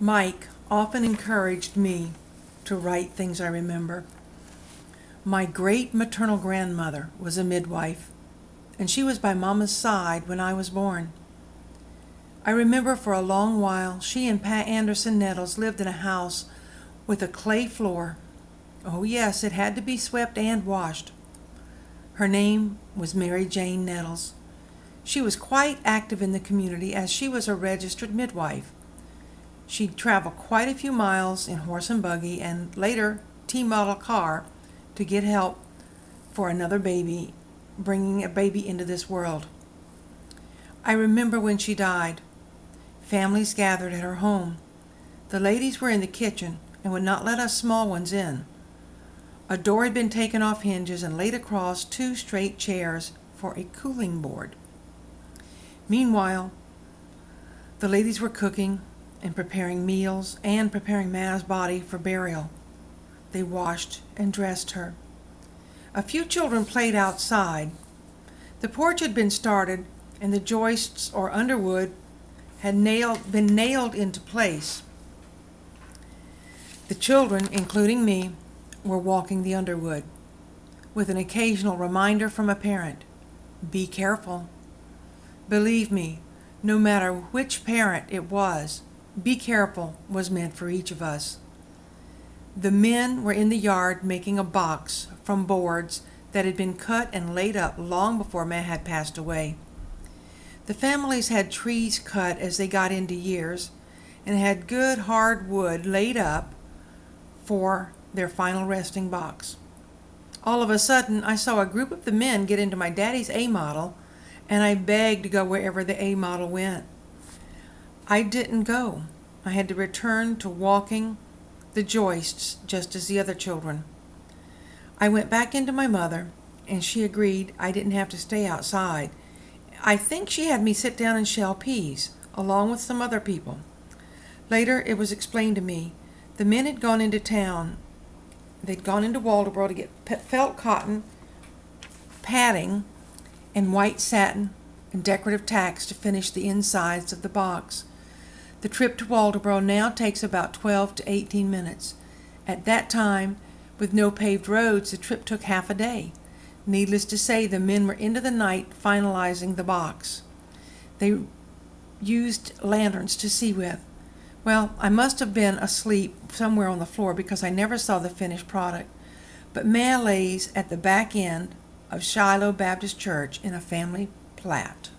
Mike often encouraged me to write things I remember. My great maternal grandmother was a midwife, and she was by Mama's side when I was born. I remember for a long while she and Pat Anderson Nettles lived in a house with a clay floor. Oh yes, it had to be swept and washed. Her name was Mary Jane Nettles. She was quite active in the community as she was a registered midwife. She'd travel quite a few miles in horse and buggy and later T-model car to get help for another baby, bringing a baby into this world. I remember when she died. Families gathered at her home. The ladies were in the kitchen and would not let us small ones in. A door had been taken off hinges and laid across two straight chairs for a cooling board. Meanwhile, the ladies were cooking and preparing meals and preparing Ma's body for burial. They washed and dressed her. A few children played outside. The porch had been started and the joists or underwood had been nailed into place. The children, including me, were walking the underwood, with an occasional reminder from a parent, be careful. Believe me, no matter which parent it was, be careful was meant for each of us. The men were in the yard making a box from boards that had been cut and laid up long before Ma had passed away. The families had trees cut as they got into years and had good hard wood laid up for their final resting box. All of a sudden, I saw a group of the men get into my daddy's A model, and I begged to go wherever the A model went. I didn't go. I had to return to walking the joists just as the other children. I went back into my mother, and she agreed I didn't have to stay outside. I think she had me sit down and shell peas, along with some other people. Later, it was explained to me the men had gone into town. They'd gone into Waldoboro to get felt cotton, padding, and white satin and decorative tacks to finish the insides of the box. The trip to Waldoboro now takes about 12 to 18 minutes. At that time, with no paved roads, the trip took half a day. Needless to say, the men were into the night finalizing the box. They used lanterns to see with. Well, I must have been asleep somewhere on the floor because I never saw the finished product. But Ma lays at the back end of Shiloh Baptist Church in a family plat.